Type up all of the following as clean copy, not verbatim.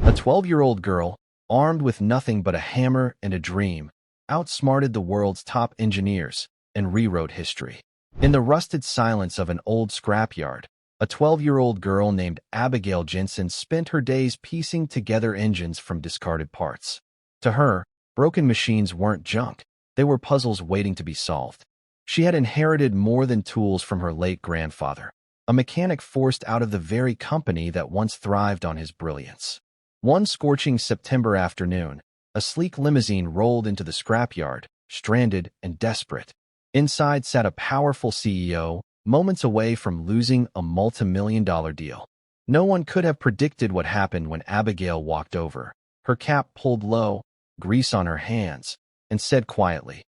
A 12-year-old girl, armed with nothing but a hammer and a dream, outsmarted the world's top engineers and rewrote history. In the rusted silence of an old scrapyard, a 12-year-old girl named Abigail Jensen spent her days piecing together engines from discarded parts. To her, broken machines weren't junk. They were puzzles waiting to be solved. She had inherited more than tools from her late grandfather, a mechanic forced out of the very company that once thrived on his brilliance. One scorching September afternoon, a sleek limousine rolled into the scrapyard, stranded and desperate. Inside sat a powerful CEO, moments away from losing a multimillion-dollar deal. No one could have predicted what happened when Abigail walked over, her cap pulled low, grease on her hands, and said quietly,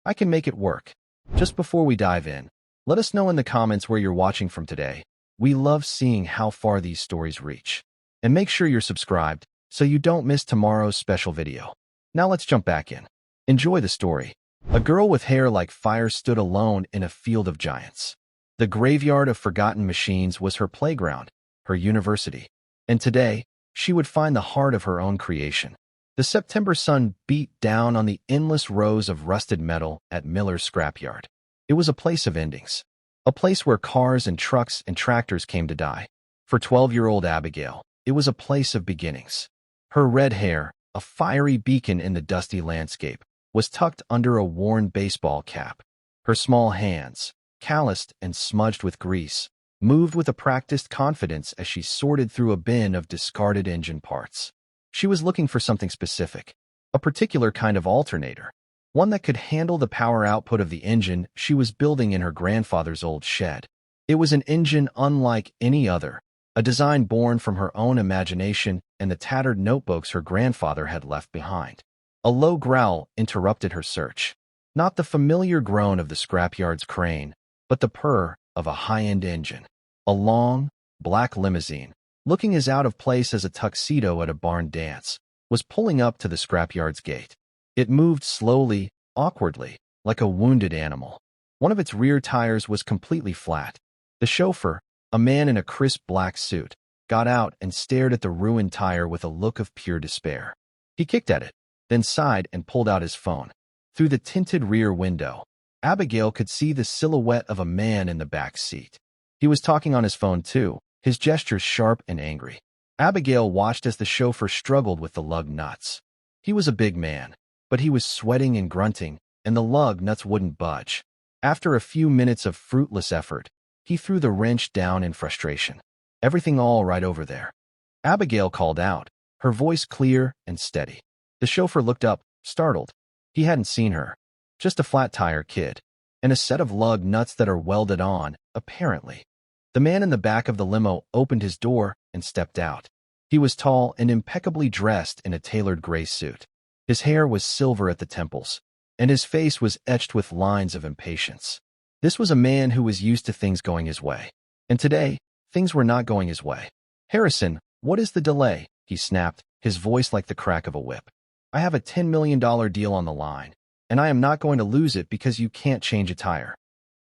"I can make it work." Just before we dive in, let us know in the comments where you're watching from today. We love seeing how far these stories reach. And make sure you're subscribed so you don't miss tomorrow's special video. Now let's jump back in. Enjoy the story. A girl with hair like fire stood alone in a field of giants. The graveyard of forgotten machines was her playground, her university. And today, she would find the heart of her own creation. The September sun beat down on the endless rows of rusted metal at Miller's scrapyard. It was a place of endings, a place where cars and trucks and tractors came to die. For 12-year-old Abigail, it was a place of beginnings. Her red hair, a fiery beacon in the dusty landscape, was tucked under a worn baseball cap. Her small hands, calloused and smudged with grease, moved with a practiced confidence as she sorted through a bin of discarded engine parts. She was looking for something specific, a particular kind of alternator, one that could handle the power output of the engine she was building in her grandfather's old shed. It was an engine unlike any other, a design born from her own imagination and the tattered notebooks her grandfather had left behind. A low growl interrupted her search. Not the familiar groan of the scrapyard's crane, but the purr of a high-end engine. A long, black limousine, looking as out of place as a tuxedo at a barn dance, was pulling up to the scrapyard's gate. It moved slowly, awkwardly, like a wounded animal. One of its rear tires was completely flat. The chauffeur, a man in a crisp black suit, got out and stared at the ruined tire with a look of pure despair. He kicked at it, then sighed and pulled out his phone. Through the tinted rear window, Abigail could see the silhouette of a man in the back seat. He was talking on his phone too, his gestures sharp and angry. Abigail watched as the chauffeur struggled with the lug nuts. He was a big man, but he was sweating and grunting, and the lug nuts wouldn't budge. After a few minutes of fruitless effort, he threw the wrench down in frustration. "Everything all right over there?" Abigail called out, her voice clear and steady. The chauffeur looked up, startled. He hadn't seen her. Just a flat-tire kid, and a set of lug nuts that are welded on, apparently. The man in the back of the limo opened his door and stepped out. He was tall and impeccably dressed in a tailored gray suit. His hair was silver at the temples, and his face was etched with lines of impatience. This was a man who was used to things going his way. And today, things were not going his way. "Harrison, what is the delay?" he snapped, his voice like the crack of a whip. "I have a $10 million deal on the line, and I am not going to lose it because you can't change a tire."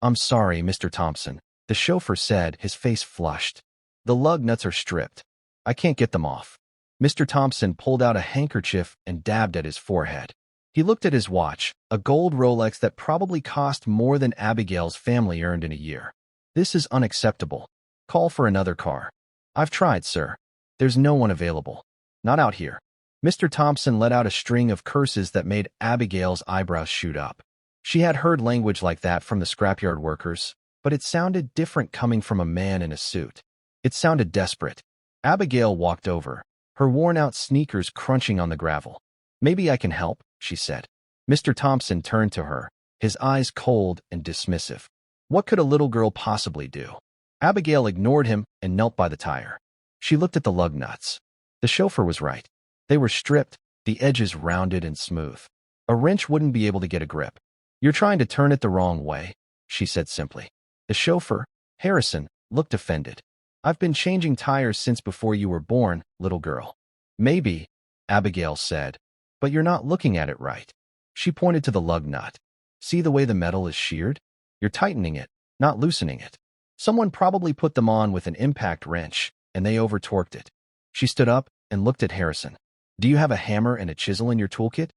"I'm sorry, Mr. Thompson," the chauffeur said, his face flushed. "The lug nuts are stripped. I can't get them off." Mr. Thompson pulled out a handkerchief and dabbed at his forehead. He looked at his watch, a gold Rolex that probably cost more than Abigail's family earned in a year. "This is unacceptable. Call for another car." "I've tried, sir. There's no one available. Not out here." Mr. Thompson let out a string of curses that made Abigail's eyebrows shoot up. She had heard language like that from the scrapyard workers, but it sounded different coming from a man in a suit. It sounded desperate. Abigail walked over, her worn-out sneakers crunching on the gravel. "Maybe I can help," she said. Mr. Thompson turned to her, his eyes cold and dismissive. What could a little girl possibly do? Abigail ignored him and knelt by the tire. She looked at the lug nuts. The chauffeur was right. They were stripped, the edges rounded and smooth. A wrench wouldn't be able to get a grip. "You're trying to turn it the wrong way," she said simply. The chauffeur, Harrison, looked offended. "I've been changing tires since before you were born, little girl." "Maybe," Abigail said, "but you're not looking at it right." She pointed to the lug nut. "See the way the metal is sheared? You're tightening it, not loosening it. Someone probably put them on with an impact wrench, and they over-torqued it." She stood up and looked at Harrison. Do you have a hammer and a chisel in your toolkit?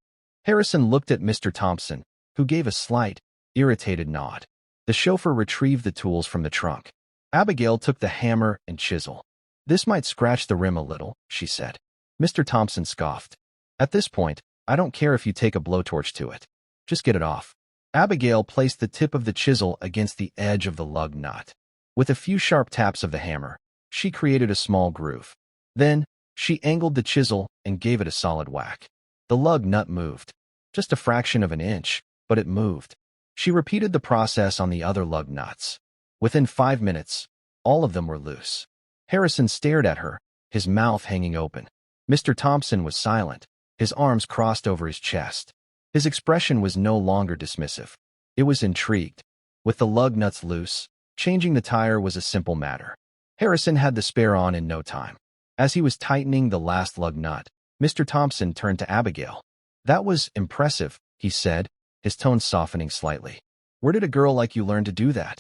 Harrison looked at Mr. Thompson, who gave a slight, irritated nod. The chauffeur retrieved the tools from the trunk. Abigail took the hammer and chisel. This might scratch the rim a little, she said. Mr. Thompson scoffed. At this point, I don't care if you take a blowtorch to it. Just get it off. Abigail placed the tip of the chisel against the edge of the lug nut. With a few sharp taps of the hammer, she created a small groove. Then, she angled the chisel and gave it a solid whack. The lug nut moved. Just a fraction of an inch, but it moved. She repeated the process on the other lug nuts. Within 5 minutes, all of them were loose. Harrison stared at her, his mouth hanging open. Mr. Thompson was silent, his arms crossed over his chest. His expression was no longer dismissive. It was intrigued. With the lug nuts loose, changing the tire was a simple matter. Harrison had the spare on in no time. As he was tightening the last lug nut, Mr. Thompson turned to Abigail. That was impressive, he said, his tone softening slightly. Where did a girl like you learn to do that?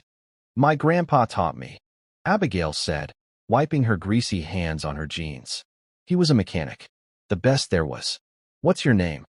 My grandpa taught me, Abigail said, wiping her greasy hands on her jeans. He was a mechanic. The best there was. What's your name?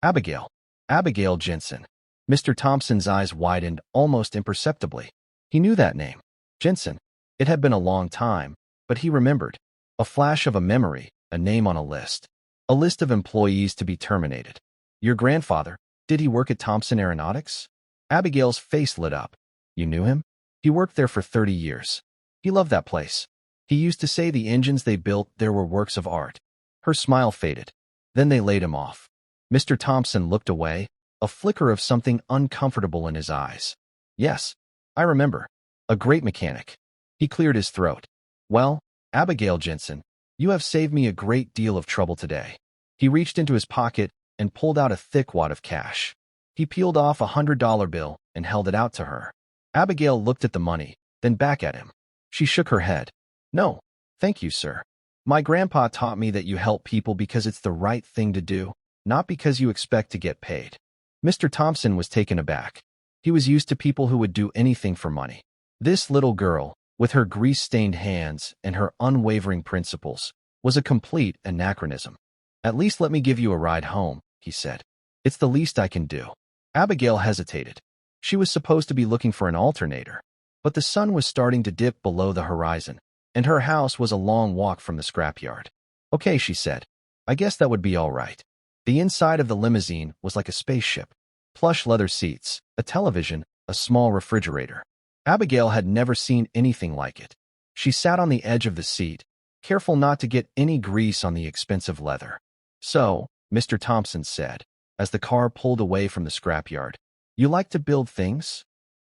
Abigail. Abigail Jensen. Mr. Thompson's eyes widened almost imperceptibly. He knew that name. Jensen. It had been a long time, but he remembered. A flash of a memory, a name on a list. A list of employees to be terminated. Your grandfather, did he work at Thompson Aeronautics? Abigail's face lit up. You knew him? He worked there for 30 years. He loved that place. He used to say the engines they built there were works of art. Her smile faded. Then they laid him off. Mr. Thompson looked away, a flicker of something uncomfortable in his eyes. Yes, I remember. A great mechanic. He cleared his throat. Well, Abigail Jensen, you have saved me a great deal of trouble today. He reached into his pocket and pulled out a thick wad of cash. He peeled off a $100 bill and held it out to her. Abigail looked at the money, then back at him. She shook her head. No, thank you, sir. My grandpa taught me that you help people because it's the right thing to do, not because you expect to get paid. Mr. Thompson was taken aback. He was used to people who would do anything for money. This little girl, with her grease-stained hands and her unwavering principles, was a complete anachronism. At least let me give you a ride home, he said. It's the least I can do. Abigail hesitated. She was supposed to be looking for an alternator, but the sun was starting to dip below the horizon, and her house was a long walk from the scrapyard. Okay, she said. I guess that would be all right. The inside of the limousine was like a spaceship. Plush leather seats, a television, a small refrigerator. Abigail had never seen anything like it. She sat on the edge of the seat, careful not to get any grease on the expensive leather. So, Mr. Thompson said, as the car pulled away from the scrapyard, you like to build things?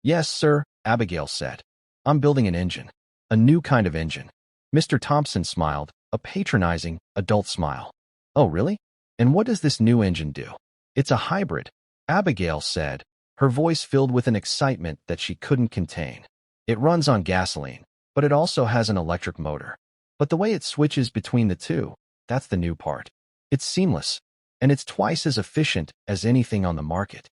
Yes, sir, Abigail said. I'm building an engine. A new kind of engine. Mr. Thompson smiled, a patronizing, adult smile. Oh, really? And what does this new engine do? It's a hybrid, Abigail said, her voice filled with an excitement that she couldn't contain. It runs on gasoline, but it also has an electric motor. But the way it switches between the two, that's the new part. It's seamless, and it's twice as efficient as anything on the market.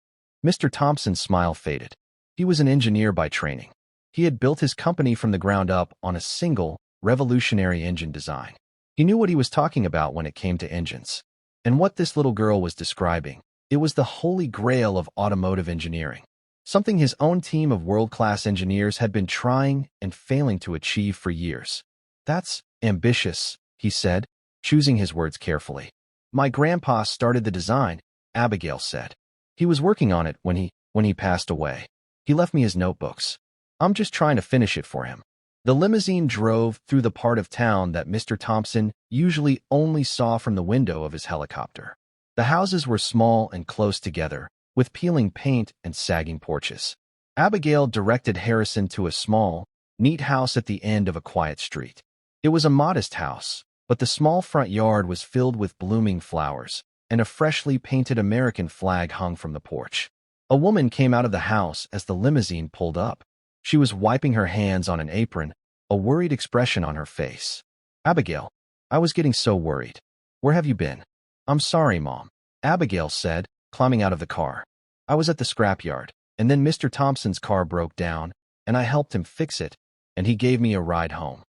Mr. Thompson's smile faded. He was an engineer by training. He had built his company from the ground up on a single, revolutionary engine design. He knew what he was talking about when it came to engines. And what this little girl was describing, it was the holy grail of automotive engineering. Something his own team of world-class engineers had been trying and failing to achieve for years. That's ambitious, he said, choosing his words carefully. My grandpa started the design, Abigail said. He was working on it when he passed away. He left me his notebooks. I'm just trying to finish it for him. The limousine drove through the part of town that Mr. Thompson usually only saw from the window of his helicopter. The houses were small and close together, with peeling paint and sagging porches. Abigail directed Harrison to a small, neat house at the end of a quiet street. It was a modest house, but the small front yard was filled with blooming flowers, and a freshly painted American flag hung from the porch. A woman came out of the house as the limousine pulled up. She was wiping her hands on an apron, a worried expression on her face. Abigail, I was getting so worried. Where have you been? I'm sorry, Mom, Abigail said, climbing out of the car. I was at the scrapyard, and then Mr. Thompson's car broke down, and I helped him fix it, and he gave me a ride home.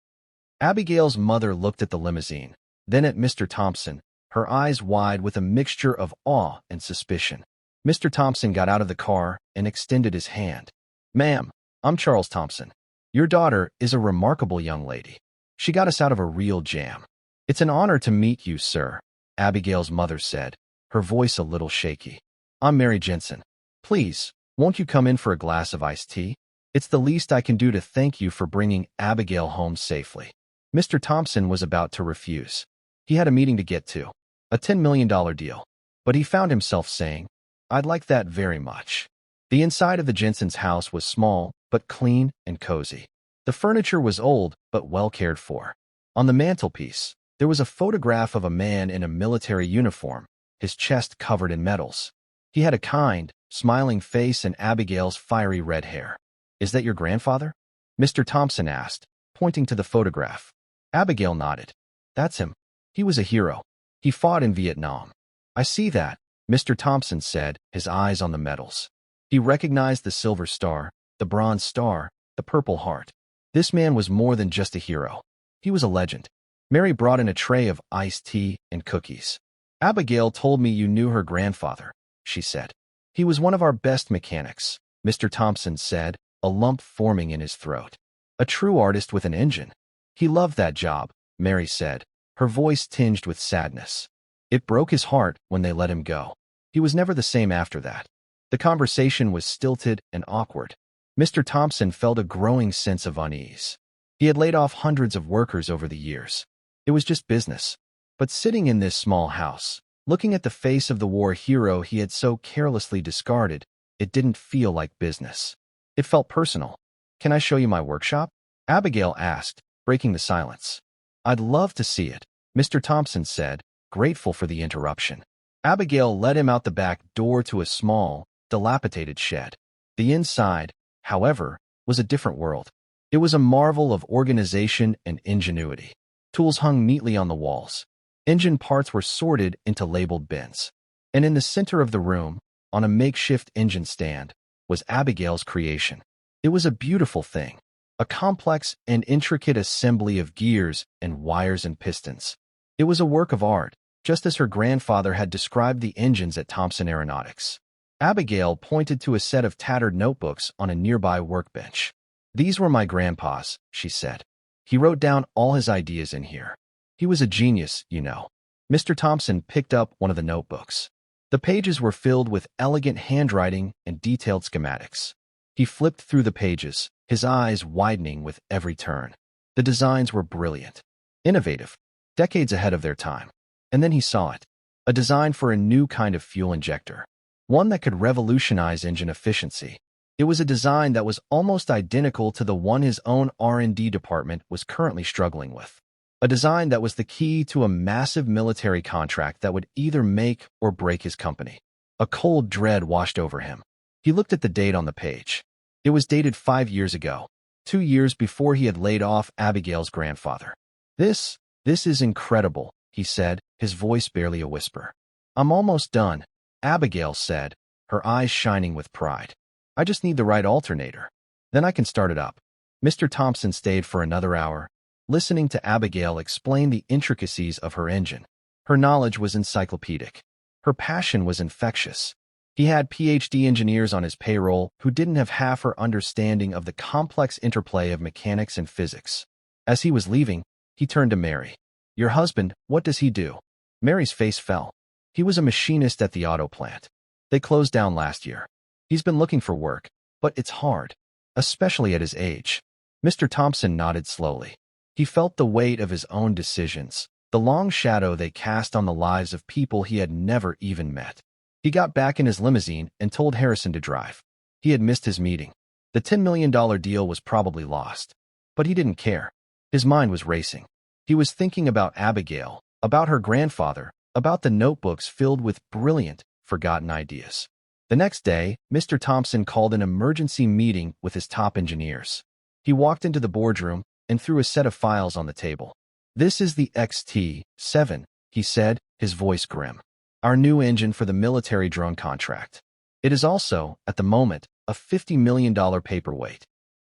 Abigail's mother looked at the limousine, then at Mr. Thompson, her eyes wide with a mixture of awe and suspicion. Mr. Thompson got out of the car and extended his hand. "Ma'am, I'm Charles Thompson. Your daughter is a remarkable young lady. She got us out of a real jam." "It's an honor to meet you, sir," Abigail's mother said, her voice a little shaky. "I'm Mary Jensen. Please, won't you come in for a glass of iced tea? It's the least I can do to thank you for bringing Abigail home safely." Mr. Thompson was about to refuse. He had a meeting to get to, a $10 million deal. But he found himself saying, "I'd like that very much." The inside of the Jensen's house was small, but clean and cozy. The furniture was old, but well cared for. On the mantelpiece, there was a photograph of a man in a military uniform, his chest covered in medals. He had a kind, smiling face and Abigail's fiery red hair. "Is that your grandfather?" Mr. Thompson asked, pointing to the photograph. Abigail nodded. "That's him. He was a hero. He fought in Vietnam." "I see that," Mr. Thompson said, his eyes on the medals. He recognized the silver star, the bronze star, the purple heart. This man was more than just a hero. He was a legend. Mary brought in a tray of iced tea and cookies. "Abigail told me you knew her grandfather," she said. "He was one of our best mechanics," Mr. Thompson said, a lump forming in his throat. "A true artist with an engine. He loved that job," Mary said, her voice tinged with sadness. "It broke his heart when they let him go. He was never the same after that." The conversation was stilted and awkward. Mr. Thompson felt a growing sense of unease. He had laid off hundreds of workers over the years. It was just business. But sitting in this small house, looking at the face of the war hero he had so carelessly discarded, it didn't feel like business. It felt personal. "Can I show you my workshop?" Abigail asked, breaking the silence. "I'd love to see it," Mr. Thompson said, grateful for the interruption. Abigail led him out the back door to a small, dilapidated shed. The inside, however, was a different world. It was a marvel of organization and ingenuity. Tools hung neatly on the walls. Engine parts were sorted into labeled bins. And in the center of the room, on a makeshift engine stand, was Abigail's creation. It was a beautiful thing, a complex and intricate assembly of gears and wires and pistons. It was a work of art, just as her grandfather had described the engines at Thompson Aeronautics. Abigail pointed to a set of tattered notebooks on a nearby workbench. "These were my grandpa's," she said. "He wrote down all his ideas in here. He was a genius, you know." Mr. Thompson picked up one of the notebooks. The pages were filled with elegant handwriting and detailed schematics. He flipped through the pages, his eyes widening with every turn. The designs were brilliant, innovative, decades ahead of their time. And then he saw it, a design for a new kind of fuel injector, one that could revolutionize engine efficiency. It was a design that was almost identical to the one his own R&D department was currently struggling with. A design that was the key to a massive military contract that would either make or break his company. A cold dread washed over him. He looked at the date on the page. It was dated 5 years ago, 2 years before he had laid off Abigail's grandfather. This is incredible," he said, his voice barely a whisper. "I'm almost done," Abigail said, her eyes shining with pride. "I just need the right alternator. Then I can start it up." Mr. Thompson stayed for another hour, listening to Abigail explain the intricacies of her engine. Her knowledge was encyclopedic. Her passion was infectious. He had PhD engineers on his payroll who didn't have half her understanding of the complex interplay of mechanics and physics. As he was leaving, he turned to Mary. "Your husband, what does he do?" Mary's face fell. "He was a machinist at the auto plant. They closed down last year. He's been looking for work, but it's hard, especially at his age." Mr. Thompson nodded slowly. He felt the weight of his own decisions, the long shadow they cast on the lives of people he had never even met. He got back in his limousine and told Harrison to drive. He had missed his meeting. The $10 million deal was probably lost. But he didn't care. His mind was racing. He was thinking about Abigail, about her grandfather, about the notebooks filled with brilliant, forgotten ideas. The next day, Mr. Thompson called an emergency meeting with his top engineers. He walked into the boardroom and threw a set of files on the table. "This is the XT-7, he said, his voice grim. "Our new engine for the military drone contract. It is also, at the moment, a $50 million paperweight."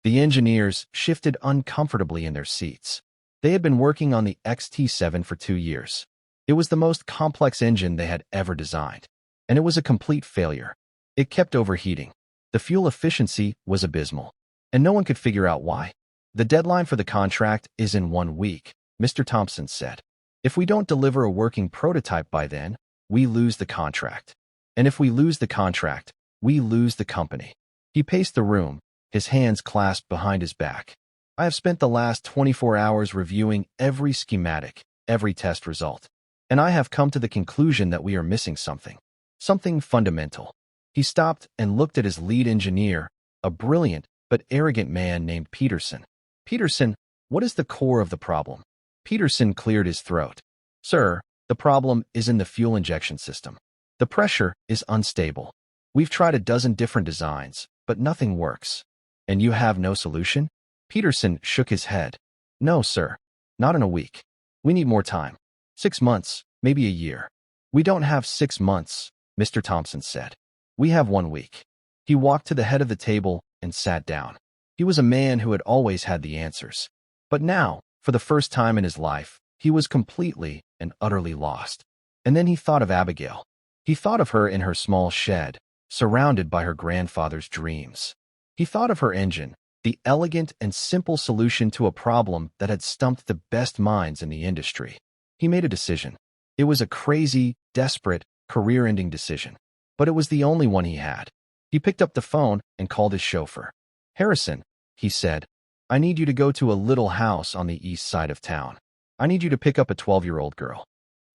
The engineers shifted uncomfortably in their seats. They had been working on the XT7 for 2 years. It was the most complex engine they had ever designed, and it was a complete failure. It kept overheating. The fuel efficiency was abysmal, and no one could figure out why. The deadline for the contract is in 1 week, Mr. Thompson said. If we don't deliver a working prototype by then, we lose the contract. And if we lose the contract, we lose the company. He paced the room, his hands clasped behind his back. I have spent the last 24 hours reviewing every schematic, every test result, and I have come to the conclusion that we are missing something fundamental. He stopped and looked at his lead engineer, a brilliant but arrogant man named Peterson. Peterson, what is the core of the problem? Peterson cleared his throat. Sir, the problem is in the fuel injection system. The pressure is unstable. We've tried a dozen different designs, but nothing works. And you have no solution? Peterson shook his head. No, sir. Not in a week. We need more time. 6 months, maybe a year. We don't have 6 months, Mr. Thompson said. We have 1 week. He walked to the head of the table and sat down. He was a man who had always had the answers. But now, for the first time in his life, he was completely and utterly lost. And then he thought of Abigail. He thought of her in her small shed, surrounded by her grandfather's dreams. He thought of her engine, the elegant and simple solution to a problem that had stumped the best minds in the industry. He made a decision. It was a crazy, desperate, career-ending decision. But it was the only one he had. He picked up the phone and called his chauffeur. Harrison, he said, I need you to go to a little house on the east side of town. I need you to pick up a 12-year-old girl.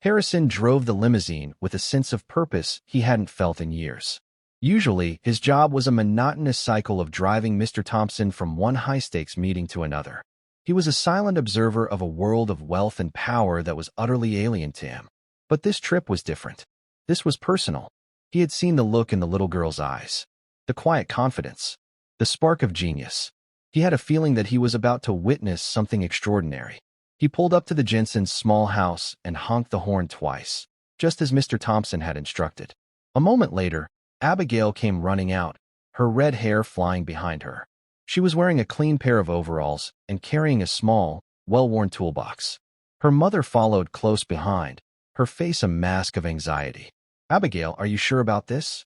Harrison drove the limousine with a sense of purpose he hadn't felt in years. Usually, his job was a monotonous cycle of driving Mr. Thompson from one high-stakes meeting to another. He was a silent observer of a world of wealth and power that was utterly alien to him. But this trip was different. This was personal. He had seen the look in the little girl's eyes, the quiet confidence, the spark of genius. He had a feeling that he was about to witness something extraordinary. He pulled up to the Jensen's small house and honked the horn twice, just as Mr. Thompson had instructed. A moment later, Abigail came running out, her red hair flying behind her. She was wearing a clean pair of overalls and carrying a small, well-worn toolbox. Her mother followed close behind, her face a mask of anxiety. Abigail, are you sure about this?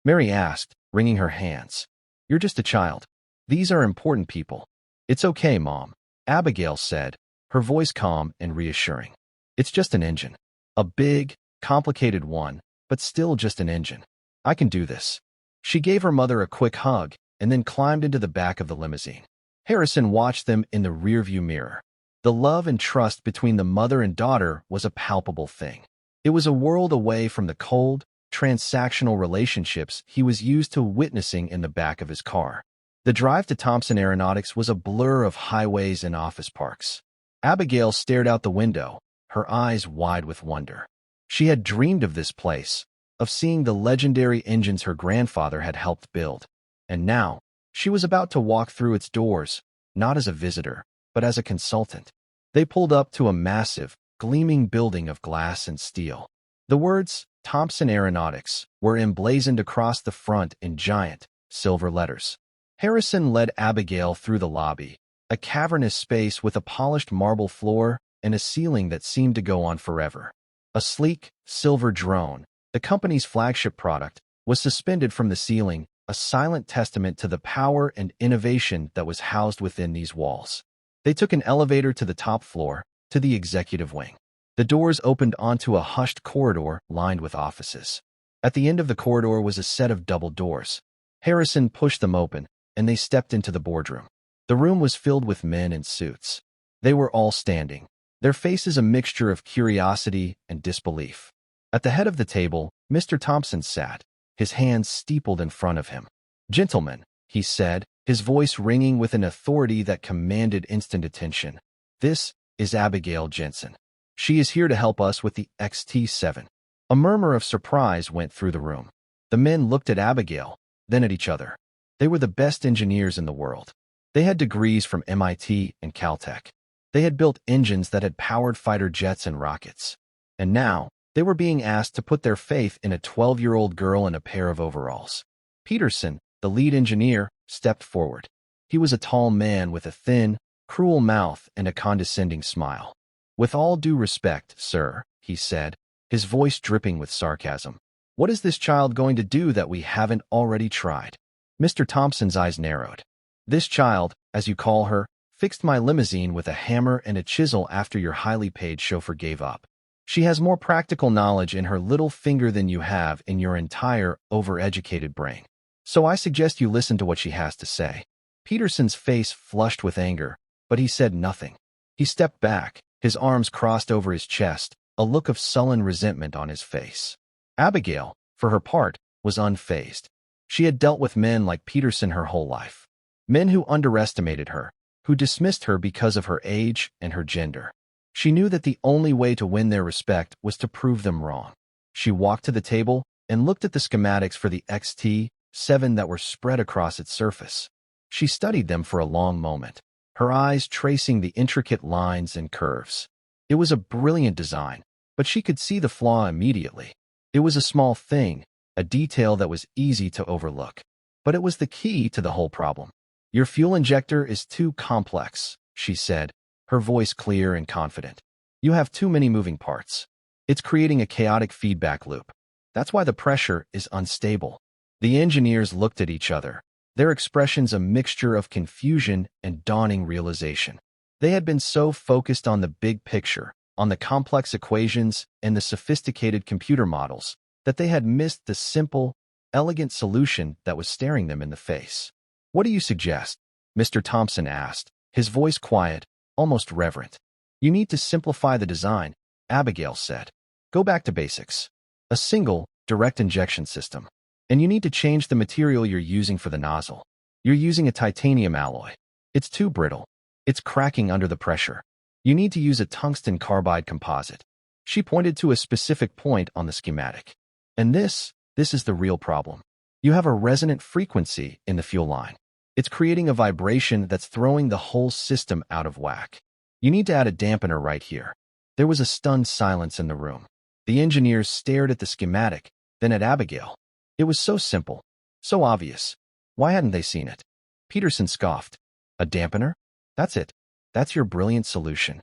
Mary asked, wringing her hands. You're just a child. These are important people. It's okay, Mom, Abigail said, her voice calm and reassuring. It's just an engine. A big, complicated one, but still just an engine. I can do this. She gave her mother a quick hug and then climbed into the back of the limousine. Harrison watched them in the rearview mirror. The love and trust between the mother and daughter was a palpable thing. It was a world away from the cold, transactional relationships he was used to witnessing in the back of his car. The drive to Thompson Aeronautics was a blur of highways and office parks. Abigail stared out the window, her eyes wide with wonder. She had dreamed of this place, of seeing the legendary engines her grandfather had helped build. And now, she was about to walk through its doors, not as a visitor, but as a consultant. They pulled up to a massive, gleaming building of glass and steel. The words, Thompson Aeronautics, were emblazoned across the front in giant, silver letters. Harrison led Abigail through the lobby, a cavernous space with a polished marble floor and a ceiling that seemed to go on forever. A sleek, silver drone, the company's flagship product, was suspended from the ceiling, a silent testament to the power and innovation that was housed within these walls. They took an elevator to the top floor, to the executive wing. The doors opened onto a hushed corridor lined with offices. At the end of the corridor was a set of double doors. Harrison pushed them open, and they stepped into the boardroom. The room was filled with men in suits. They were all standing, their faces a mixture of curiosity and disbelief. At the head of the table, Mr. Thompson sat, his hands steepled in front of him. Gentlemen, he said, his voice ringing with an authority that commanded instant attention. This is Abigail Jensen. She is here to help us with the XT7. A murmur of surprise went through the room. The men looked at Abigail, then at each other. They were the best engineers in the world. They had degrees from MIT and Caltech. They had built engines that had powered fighter jets and rockets. And now, they were being asked to put their faith in a 12-year-old girl in a pair of overalls. Peterson, the lead engineer, stepped forward. He was a tall man with a thin, cruel mouth, and a condescending smile. "With all due respect, sir," he said, his voice dripping with sarcasm, "what is this child going to do that we haven't already tried?" Mr. Thompson's eyes narrowed. "This child, as you call her, fixed my limousine with a hammer and a chisel after your highly paid chauffeur gave up. She has more practical knowledge in her little finger than you have in your entire overeducated brain. So I suggest you listen to what she has to say." Peterson's face flushed with anger, but he said nothing. He stepped back, his arms crossed over his chest, a look of sullen resentment on his face. Abigail, for her part, was unfazed. She had dealt with men like Peterson her whole life. Men who underestimated her, who dismissed her because of her age and her gender. She knew that the only way to win their respect was to prove them wrong. She walked to the table and looked at the schematics for the XT7 that were spread across its surface. She studied them for a long moment, her eyes tracing the intricate lines and curves. It was a brilliant design, but she could see the flaw immediately. It was a small thing, a detail that was easy to overlook. But it was the key to the whole problem. "Your fuel injector is too complex," she said, her voice clear and confident. "You have too many moving parts. It's creating a chaotic feedback loop. That's why the pressure is unstable." The engineers looked at each other, their expressions a mixture of confusion and dawning realization. They had been so focused on the big picture, on the complex equations and the sophisticated computer models, that they had missed the simple, elegant solution that was staring them in the face. "What do you suggest?" Mr. Thompson asked, his voice quiet, almost reverent. "You need to simplify the design," Abigail said. "Go back to basics. A single, direct injection system. And you need to change the material you're using for the nozzle. You're using a titanium alloy. It's too brittle. It's cracking under the pressure. You need to use a tungsten carbide composite." She pointed to a specific point on the schematic. "And this is the real problem. You have a resonant frequency in the fuel line. It's creating a vibration that's throwing the whole system out of whack. You need to add a dampener right here." There was a stunned silence in the room. The engineers stared at the schematic, then at Abigail. It was so simple, so obvious. Why hadn't they seen it? Peterson scoffed. "A dampener? That's it. That's your brilliant solution."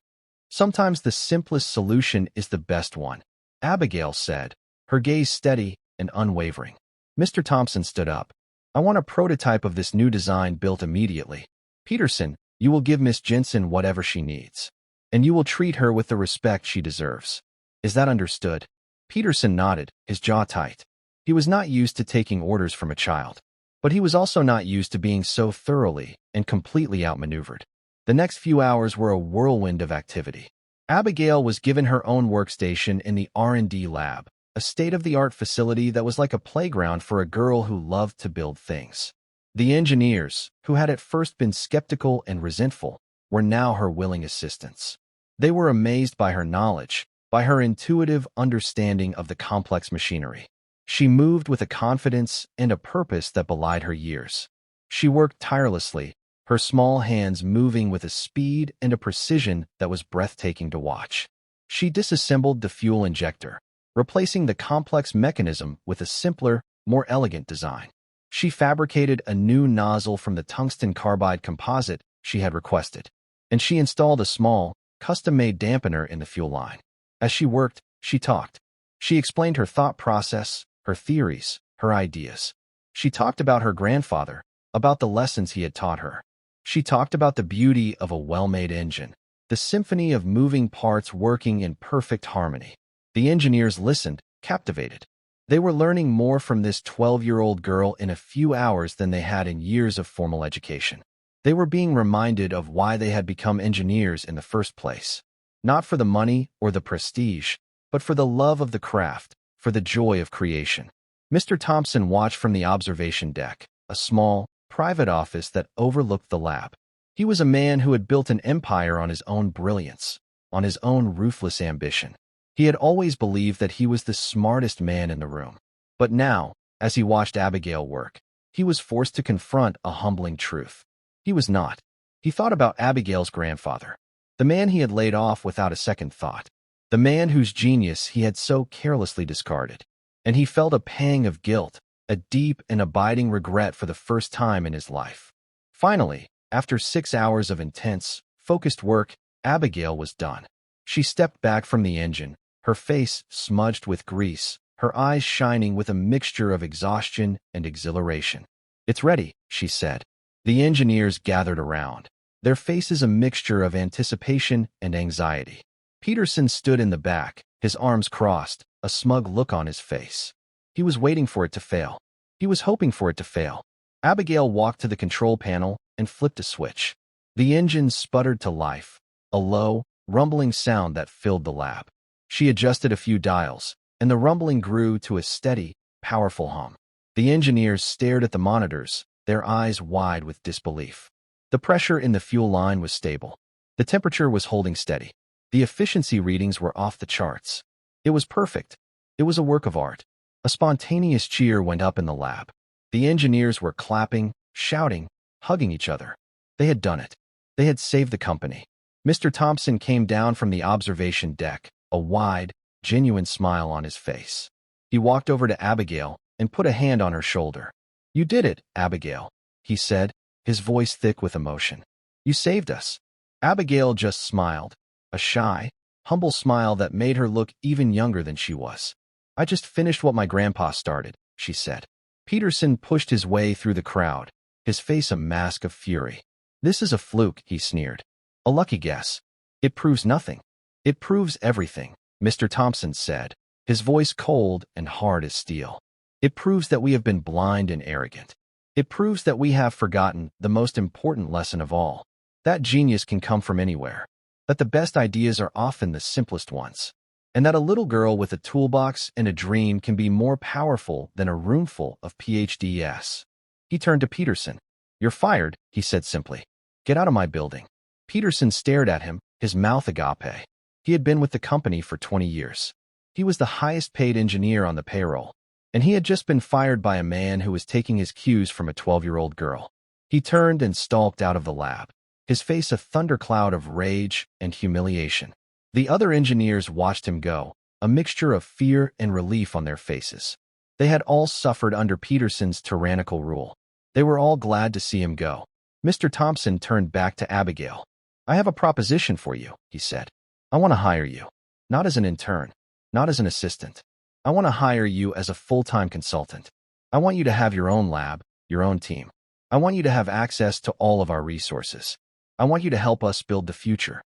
"Sometimes the simplest solution is the best one," Abigail said, her gaze steady and unwavering. Mr. Thompson stood up. "I want a prototype of this new design built immediately. Peterson, you will give Miss Jensen whatever she needs. And you will treat her with the respect she deserves. Is that understood?" Peterson nodded, his jaw tight. He was not used to taking orders from a child, but he was also not used to being so thoroughly and completely outmaneuvered. The next few hours were a whirlwind of activity. Abigail was given her own workstation in the R&D lab, a state-of-the-art facility that was like a playground for a girl who loved to build things. The engineers, who had at first been skeptical and resentful, were now her willing assistants. They were amazed by her knowledge, by her intuitive understanding of the complex machinery. She moved with a confidence and a purpose that belied her years. She worked tirelessly, her small hands moving with a speed and a precision that was breathtaking to watch. She disassembled the fuel injector, replacing the complex mechanism with a simpler, more elegant design. She fabricated a new nozzle from the tungsten carbide composite she had requested, and she installed a small, custom-made dampener in the fuel line. As she worked, she talked. She explained her thought process, her theories, her ideas. She talked about her grandfather, about the lessons he had taught her. She talked about the beauty of a well-made engine, the symphony of moving parts working in perfect harmony. The engineers listened, captivated. They were learning more from this 12-year-old girl in a few hours than they had in years of formal education. They were being reminded of why they had become engineers in the first place. Not for the money or the prestige, but for the love of the craft, for the joy of creation. Mr. Thompson watched from the observation deck, a small, private office that overlooked the lab. He was a man who had built an empire on his own brilliance, on his own ruthless ambition. He had always believed that he was the smartest man in the room. But now, as he watched Abigail work, he was forced to confront a humbling truth. He was not. He thought about Abigail's grandfather, the man he had laid off without a second thought, the man whose genius he had so carelessly discarded. And he felt a pang of guilt, a deep and abiding regret for the first time in his life. Finally, after 6 hours of intense, focused work, Abigail was done. She stepped back from the engine, her face smudged with grease, her eyes shining with a mixture of exhaustion and exhilaration. "It's ready," she said. The engineers gathered around, their faces a mixture of anticipation and anxiety. Peterson stood in the back, his arms crossed, a smug look on his face. He was waiting for it to fail. He was hoping for it to fail. Abigail walked to the control panel and flipped a switch. The engine sputtered to life, a low, rumbling sound that filled the lab. She adjusted a few dials, and the rumbling grew to a steady, powerful hum. The engineers stared at the monitors, their eyes wide with disbelief. The pressure in the fuel line was stable. The temperature was holding steady. The efficiency readings were off the charts. It was perfect. It was a work of art. A spontaneous cheer went up in the lab. The engineers were clapping, shouting, hugging each other. They had done it. They had saved the company. Mr. Thompson came down from the observation deck, a wide, genuine smile on his face. He walked over to Abigail and put a hand on her shoulder. "You did it, Abigail," he said, his voice thick with emotion. "You saved us." Abigail just smiled, a shy, humble smile that made her look even younger than she was. "I just finished what my grandpa started," she said. Peterson pushed his way through the crowd, his face a mask of fury. "This is a fluke," he sneered. "A lucky guess. It proves nothing." "It proves everything," Mr. Thompson said, his voice cold and hard as steel. "It proves that we have been blind and arrogant. It proves that we have forgotten the most important lesson of all, that genius can come from anywhere, that the best ideas are often the simplest ones, and that a little girl with a toolbox and a dream can be more powerful than a roomful of PhDs. He turned to Peterson. "You're fired," he said simply. "Get out of my building." Peterson stared at him, his mouth agape. He had been with the company for 20 years. He was the highest-paid engineer on the payroll, and he had just been fired by a man who was taking his cues from a 12-year-old girl. He turned and stalked out of the lab, his face a thundercloud of rage and humiliation. The other engineers watched him go, a mixture of fear and relief on their faces. They had all suffered under Peterson's tyrannical rule. They were all glad to see him go. Mr. Thompson turned back to Abigail. "I have a proposition for you," he said. "I want to hire you. Not as an intern, not as an assistant. I want to hire you as a full-time consultant. I want you to have your own lab, your own team. I want you to have access to all of our resources. I want you to help us build the future."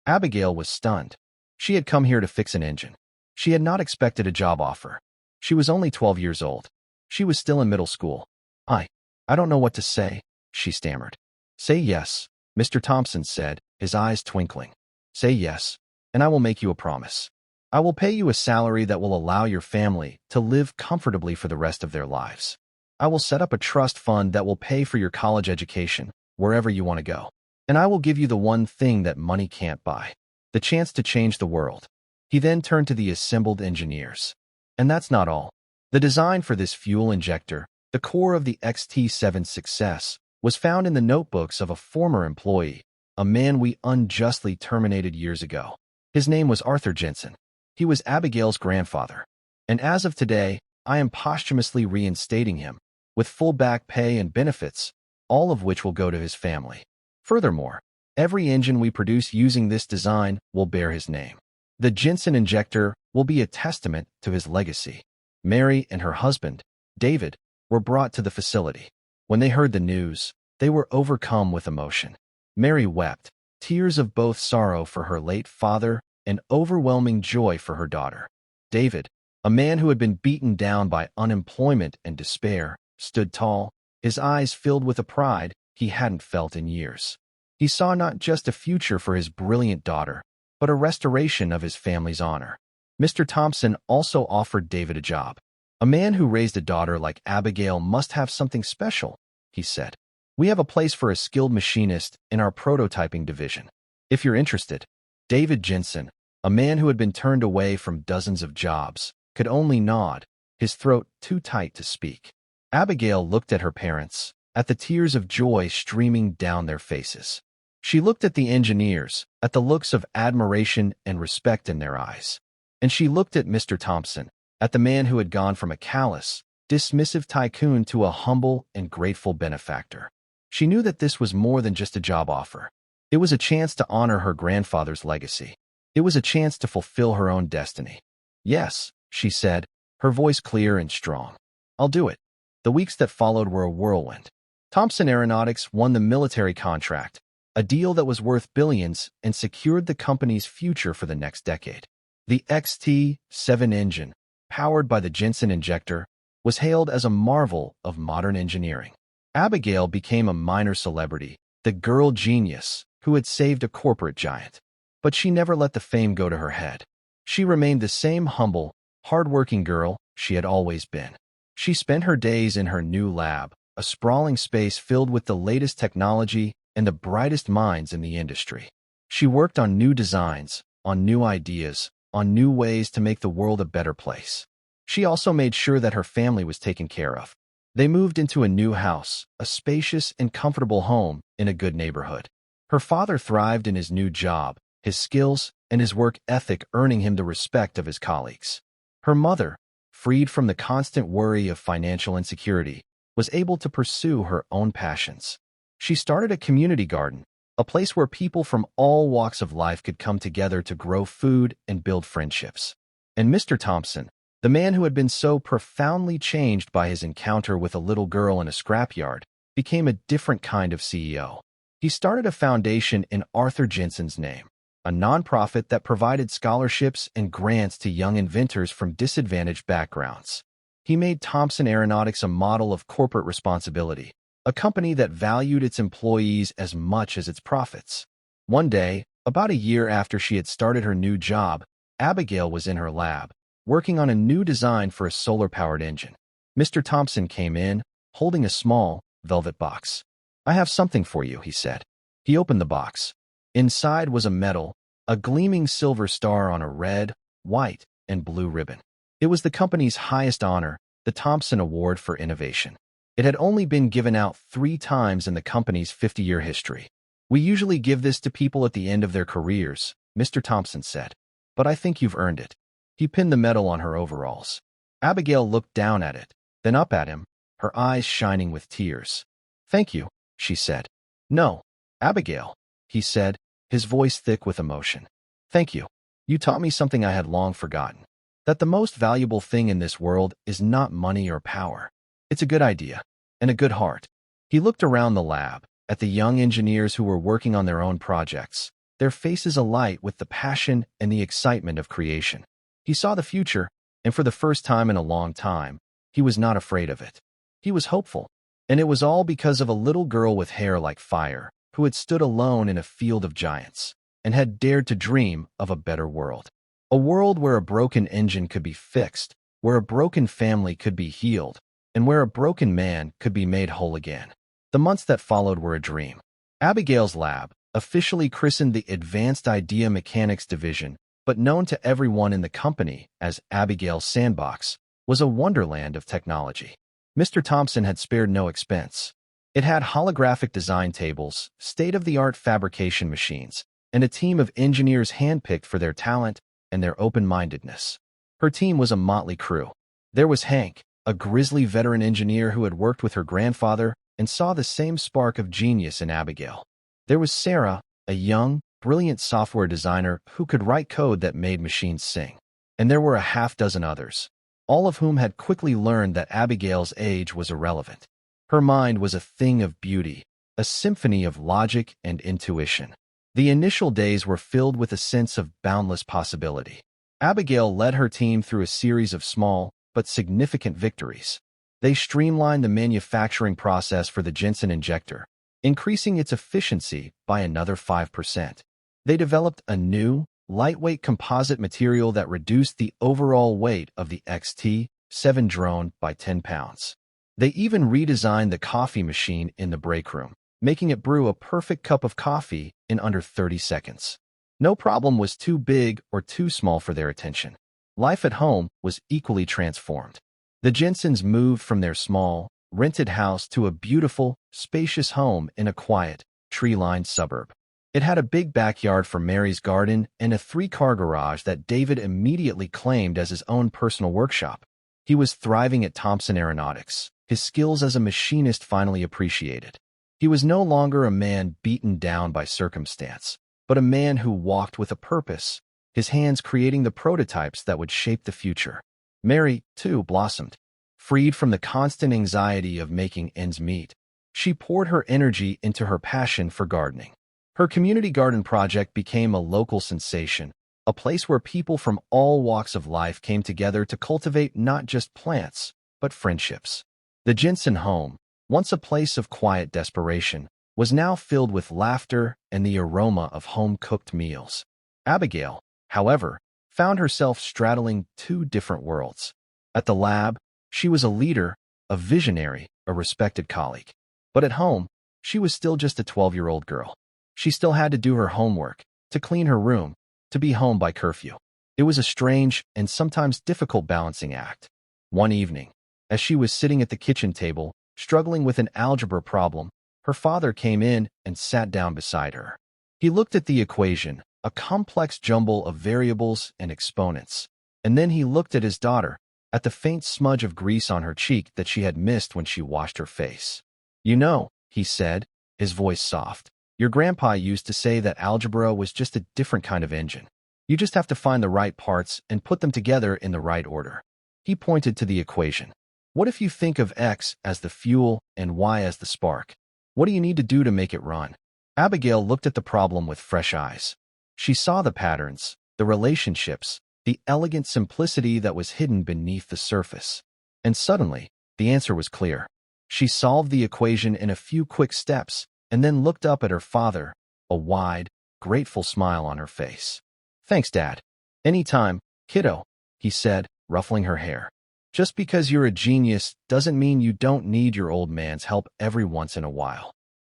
Abigail was stunned. She had come here to fix an engine. She had not expected a job offer. She was only 12 years old. She was still in middle school. I don't know what to say," she stammered. "Say yes," Mr. Thompson said, his eyes twinkling. "Say yes, and I will make you a promise. I will pay you a salary that will allow your family to live comfortably for the rest of their lives. I will set up a trust fund that will pay for your college education, wherever you want to go. And I will give you the one thing that money can't buy, the chance to change the world." He then turned to the assembled engineers. "And that's not all. The design for this fuel injector, the core of the XT7's success, was found in the notebooks of a former employee, a man we unjustly terminated years ago. His name was Arthur Jensen. He was Abigail's grandfather. And as of today, I am posthumously reinstating him, with full back pay and benefits, all of which will go to his family. Furthermore, every engine we produce using this design will bear his name. The Jensen injector will be a testament to his legacy." Mary and her husband, David, were brought to the facility. When they heard the news, they were overcome with emotion. Mary wept, tears of both sorrow for her late father and overwhelming joy for her daughter. David, a man who had been beaten down by unemployment and despair, stood tall, his eyes filled with a pride he hadn't felt in years. He saw not just a future for his brilliant daughter, but a restoration of his family's honor. Mr. Thompson also offered David a job. "A man who raised a daughter like Abigail must have something special," he said. "We have a place for a skilled machinist in our prototyping division. If you're interested." David Jensen, a man who had been turned away from dozens of jobs, could only nod, his throat too tight to speak. Abigail looked at her parents, at the tears of joy streaming down their faces. She looked at the engineers, at the looks of admiration and respect in their eyes. And she looked at Mr. Thompson, at the man who had gone from a callous, dismissive tycoon to a humble and grateful benefactor. She knew that this was more than just a job offer. It was a chance to honor her grandfather's legacy. It was a chance to fulfill her own destiny. "Yes," she said, her voice clear and strong. "I'll do it." The weeks that followed were a whirlwind. Thompson Aeronautics won the military contract, a deal that was worth billions and secured the company's future for the next decade. The XT-7 engine, powered by the Jensen injector, was hailed as a marvel of modern engineering. Abigail became a minor celebrity, the girl genius who had saved a corporate giant. But she never let the fame go to her head. She remained the same humble, hard-working girl she had always been. She spent her days in her new lab, a sprawling space filled with the latest technology and the brightest minds in the industry. She worked on new designs, on new ideas, on new ways to make the world a better place. She also made sure that her family was taken care of. They moved into a new house, a spacious and comfortable home in a good neighborhood. Her father thrived in his new job, his skills and his work ethic earning him the respect of his colleagues. Her mother, freed from the constant worry of financial insecurity, was able to pursue her own passions. She started a community garden, a place where people from all walks of life could come together to grow food and build friendships. And Mr. Thompson, the man who had been so profoundly changed by his encounter with a little girl in a scrapyard, became a different kind of CEO. He started a foundation in Arthur Jensen's name, a nonprofit that provided scholarships and grants to young inventors from disadvantaged backgrounds. He made Thompson Aeronautics a model of corporate responsibility, a company that valued its employees as much as its profits. One day, about a year after she had started her new job, Abigail was in her lab, working on a new design for a solar-powered engine. Mr. Thompson came in, holding a small, velvet box. "I have something for you," he said. He opened the box. Inside was a gleaming silver star on a red, white, and blue ribbon. It was the company's highest honor, the Thompson Award for Innovation. It had only been given out 3 times in the company's 50-year history. "We usually give this to people at the end of their careers," Mr. Thompson said. "But I think you've earned it." He pinned the medal on her overalls. Abigail looked down at it, then up at him, her eyes shining with tears. "Thank you," she said. "No, Abigail," he said, his voice thick with emotion. "Thank you. You taught me something I had long forgotten. That the most valuable thing in this world is not money or power. It's a good idea, and a good heart." He looked around the lab, at the young engineers who were working on their own projects, their faces alight with the passion and the excitement of creation. He saw the future, and for the first time in a long time, he was not afraid of it. He was hopeful, and it was all because of a little girl with hair like fire, who had stood alone in a field of giants, and had dared to dream of a better world. A world where a broken engine could be fixed, where a broken family could be healed, and where a broken man could be made whole again. The months that followed were a dream. Abigail's lab, officially christened the Advanced Idea Mechanics Division, but known to everyone in the company as Abigail's Sandbox, was a wonderland of technology. Mr. Thompson had spared no expense. It had holographic design tables, state-of-the-art fabrication machines, and a team of engineers handpicked for their talent and their open-mindedness. Her team was a motley crew. There was Hank, a grizzly veteran engineer who had worked with her grandfather and saw the same spark of genius in Abigail. There was Sarah, a young, brilliant software designer who could write code that made machines sing. And there were a half-dozen others, all of whom had quickly learned that Abigail's age was irrelevant. Her mind was a thing of beauty, a symphony of logic and intuition. The initial days were filled with a sense of boundless possibility. Abigail led her team through a series of small but significant victories. They streamlined the manufacturing process for the Jensen injector, increasing its efficiency by another 5%. They developed a new, lightweight composite material that reduced the overall weight of the XT-7 drone by 10 pounds. They even redesigned the coffee machine in the break room, making it brew a perfect cup of coffee in under 30 seconds. No problem was too big or too small for their attention. Life at home was equally transformed. The Jensens moved from their small, rented house to a beautiful, spacious home in a quiet, tree-lined suburb. It had a big backyard for Mary's garden and a 3-car garage that David immediately claimed as his own personal workshop. He was thriving at Thompson Aeronautics, his skills as a machinist finally appreciated. He was no longer a man beaten down by circumstance, but a man who walked with a purpose, his hands creating the prototypes that would shape the future. Mary, too, blossomed. Freed from the constant anxiety of making ends meet, she poured her energy into her passion for gardening. Her community garden project became a local sensation, a place where people from all walks of life came together to cultivate not just plants, but friendships. The Jensen home, once a place of quiet desperation, was now filled with laughter and the aroma of home-cooked meals. Abigail, however, found herself straddling two different worlds. At the lab, she was a leader, a visionary, a respected colleague. But at home, she was still just a 12-year-old girl. She still had to do her homework, to clean her room, to be home by curfew. It was a strange and sometimes difficult balancing act. One evening, as she was sitting at the kitchen table, struggling with an algebra problem, her father came in and sat down beside her. He looked at the equation, a complex jumble of variables and exponents, and then he looked at his daughter, at the faint smudge of grease on her cheek that she had missed when she washed her face. "You know," he said, his voice soft, "your grandpa used to say that algebra was just a different kind of engine. You just have to find the right parts and put them together in the right order." He pointed to the equation. "What if you think of X as the fuel and Y as the spark? What do you need to do to make it run?" Abigail looked at the problem with fresh eyes. She saw the patterns, the relationships, the elegant simplicity that was hidden beneath the surface. And suddenly, the answer was clear. She solved the equation in a few quick steps and then looked up at her father, a wide, grateful smile on her face. "Thanks, Dad." "Anytime, kiddo," he said, ruffling her hair. "Just because you're a genius doesn't mean you don't need your old man's help every once in a while."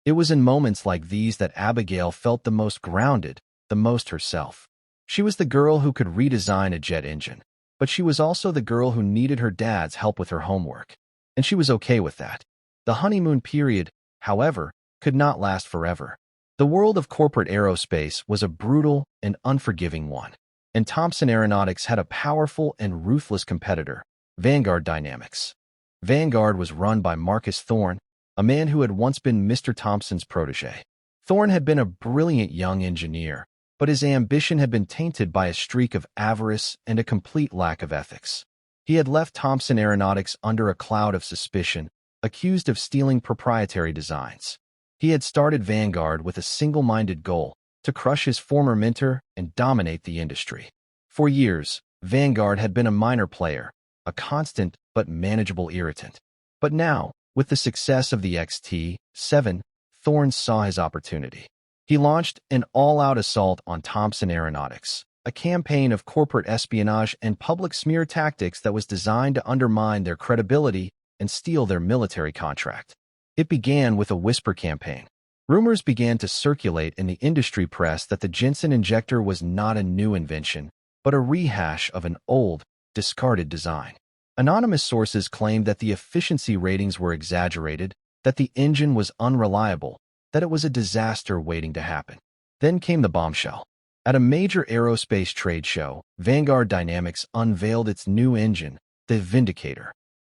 It was in moments like these that Abigail felt the most grounded, the most herself. She was the girl who could redesign a jet engine, but she was also the girl who needed her dad's help with her homework. And she was okay with that. The honeymoon period, however, could not last forever. The world of corporate aerospace was a brutal and unforgiving one, and Thompson Aeronautics had a powerful and ruthless competitor, Vanguard Dynamics. Vanguard was run by Marcus Thorne, a man who had once been Mr. Thompson's protege. Thorne had been a brilliant young engineer, but his ambition had been tainted by a streak of avarice and a complete lack of ethics. He had left Thompson Aeronautics under a cloud of suspicion, accused of stealing proprietary designs. He had started Vanguard with a single-minded goal, to crush his former mentor and dominate the industry. For years, Vanguard had been a minor player, a constant but manageable irritant. But now, with the success of the XT-7, Thorne saw his opportunity. He launched an all-out assault on Thompson Aeronautics, a campaign of corporate espionage and public smear tactics that was designed to undermine their credibility and steal their military contract. It began with a whisper campaign. Rumors began to circulate in the industry press that the Jensen injector was not a new invention, but a rehash of an old, discarded design. Anonymous sources claimed that the efficiency ratings were exaggerated, that the engine was unreliable, that it was a disaster waiting to happen. Then came the bombshell. At a major aerospace trade show, Vanguard Dynamics unveiled its new engine, the Vindicator.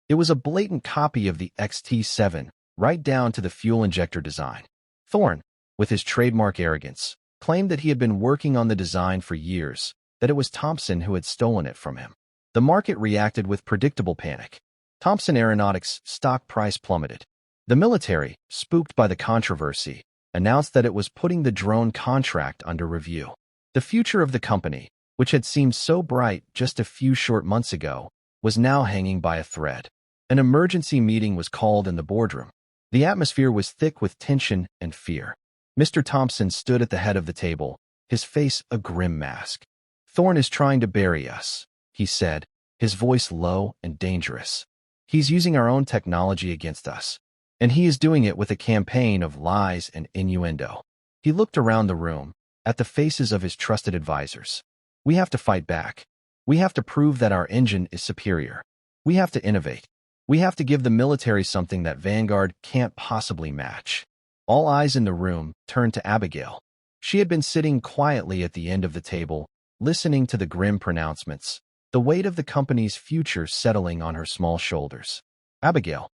It was a blatant copy of the XT-7, right down to the fuel injector design. Thorne, with his trademark arrogance, claimed that he had been working on the design for years, that it was Thompson who had stolen it from him. The market reacted with predictable panic. Thompson Aeronautics' stock price plummeted. The military, spooked by the controversy, announced that it was putting the drone contract under review. The future of the company, which had seemed so bright just a few short months ago, was now hanging by a thread. An emergency meeting was called in the boardroom. The atmosphere was thick with tension and fear. Mr. Thompson stood at the head of the table, his face a grim mask. "Thorne is trying to bury us," he said, his voice low and dangerous. "He's using our own technology against us, and he is doing it with a campaign of lies and innuendo." He looked around the room, at the faces of his trusted advisors. "We have to fight back. We have to prove that our engine is superior. We have to innovate. We have to give the military something that Vanguard can't possibly match." All eyes in the room turned to Abigail. She had been sitting quietly at the end of the table, listening to the grim pronouncements, the weight of the company's future settling on her small shoulders. "Abigail,"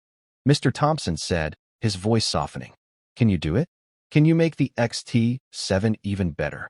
Mr. Thompson said, his voice softening, Can you do it? Can you make the XT7 even better?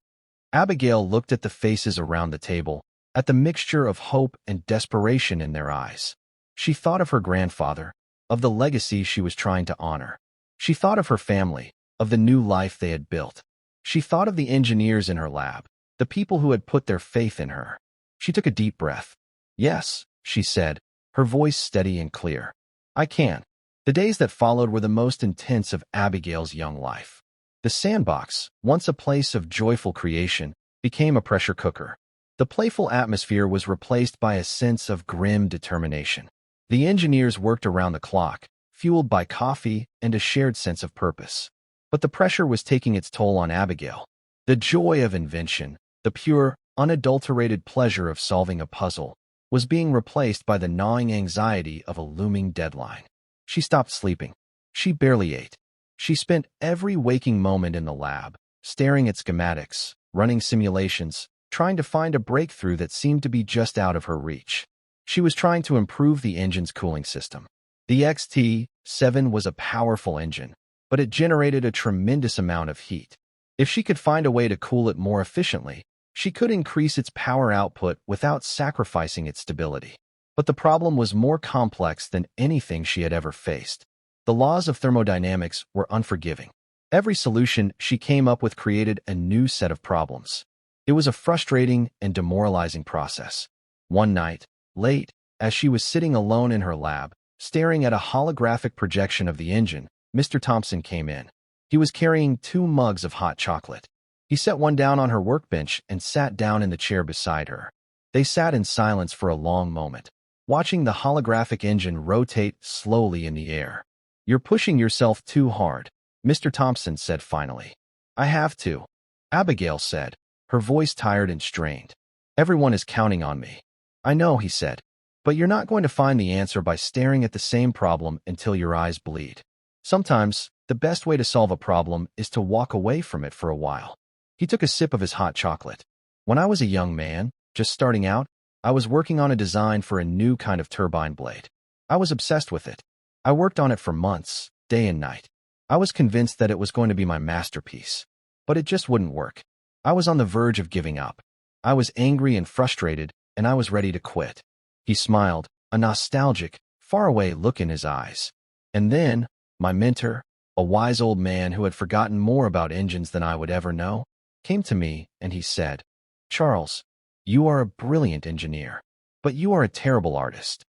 Abigail looked at the faces around the table, at the mixture of hope and desperation in their eyes. She thought of her grandfather, of the legacy she was trying to honor. She thought of her family, of the new life they had built. She thought of the engineers in her lab, the people who had put their faith in her. She took a deep breath. Yes, she said, her voice steady and clear. I can. The days that followed were the most intense of Abigail's young life. The sandbox, once a place of joyful creation, became a pressure cooker. The playful atmosphere was replaced by a sense of grim determination. The engineers worked around the clock, fueled by coffee and a shared sense of purpose. But the pressure was taking its toll on Abigail. The joy of invention, the pure, unadulterated pleasure of solving a puzzle, was being replaced by the gnawing anxiety of a looming deadline. She stopped sleeping. She barely ate. She spent every waking moment in the lab, staring at schematics, running simulations, trying to find a breakthrough that seemed to be just out of her reach. She was trying to improve the engine's cooling system. The XT7 was a powerful engine, but it generated a tremendous amount of heat. If she could find a way to cool it more efficiently, she could increase its power output without sacrificing its stability. But the problem was more complex than anything she had ever faced. The laws of thermodynamics were unforgiving. Every solution she came up with created a new set of problems. It was a frustrating and demoralizing process. One night, late, as she was sitting alone in her lab, staring at a holographic projection of the engine, Mr. Thompson came in. He was carrying 2 mugs of hot chocolate. He set one down on her workbench and sat down in the chair beside her. They sat in silence for a long moment, watching the holographic engine rotate slowly in the air. You're pushing yourself too hard, Mr. Thompson said finally. I have to, Abigail said, her voice tired and strained. Everyone is counting on me. I know, he said, but you're not going to find the answer by staring at the same problem until your eyes bleed. Sometimes, the best way to solve a problem is to walk away from it for a while. He took a sip of his hot chocolate. When I was a young man, just starting out, I was working on a design for a new kind of turbine blade. I was obsessed with it. I worked on it for months, day and night. I was convinced that it was going to be my masterpiece. But it just wouldn't work. I was on the verge of giving up. I was angry and frustrated, and I was ready to quit. He smiled, a nostalgic, faraway look in his eyes. And then, my mentor, a wise old man who had forgotten more about engines than I would ever know, came to me and he said, Charles, you are a brilliant engineer, but you are a terrible artist.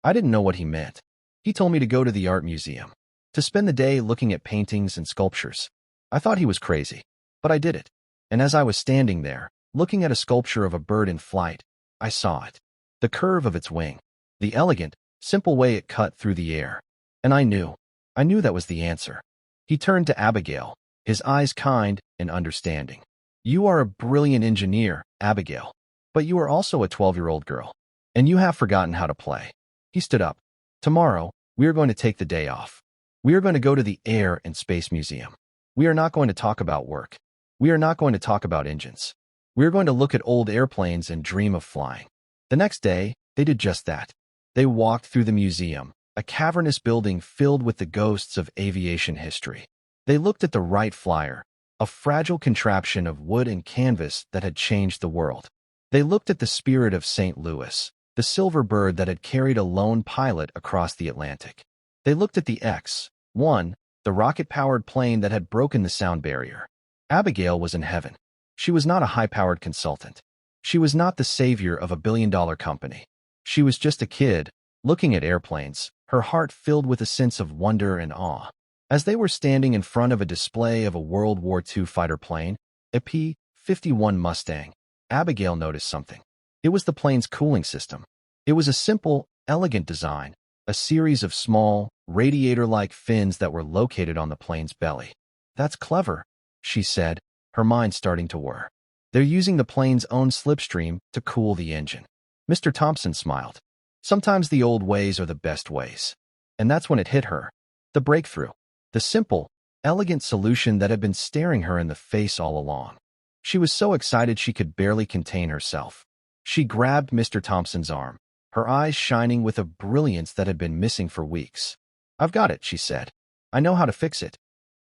I didn't know what he meant. He told me to go to the art museum, to spend the day looking at paintings and sculptures. I thought he was crazy, but I did it. And as I was standing there, looking at a sculpture of a bird in flight, I saw it. The curve of its wing, the elegant, simple way it cut through the air. And I knew that was the answer. He turned to Abigail, his eyes kind and understanding. You are a brilliant engineer, Abigail, but you are also a 12-year-old girl, and you have forgotten how to play. He stood up. Tomorrow, we are going to take the day off. We are going to go to the Air and Space Museum. We are not going to talk about work. We are not going to talk about engines. We are going to look at old airplanes and dream of flying. The next day, they did just that. They walked through the museum, a cavernous building filled with the ghosts of aviation history. They looked at the Wright Flyer, a fragile contraption of wood and canvas that had changed the world. They looked at the Spirit of St. Louis, the silver bird that had carried a lone pilot across the Atlantic. They looked at the X-1, the rocket-powered plane that had broken the sound barrier. Abigail was in heaven. She was not a high-powered consultant. She was not the savior of a billion-dollar company. She was just a kid, looking at airplanes, her heart filled with a sense of wonder and awe. As they were standing in front of a display of a World War II fighter plane, a P-51 Mustang, Abigail noticed something. It was the plane's cooling system. It was a simple, elegant design, a series of small, radiator-like fins that were located on the plane's belly. That's clever, she said, her mind starting to whir. They're using the plane's own slipstream to cool the engine. Mr. Thompson smiled. Sometimes the old ways are the best ways. And that's when it hit her. The breakthrough. The simple, elegant solution that had been staring her in the face all along. She was so excited she could barely contain herself. She grabbed Mr. Thompson's arm, her eyes shining with a brilliance that had been missing for weeks. I've got it, she said. I know how to fix it.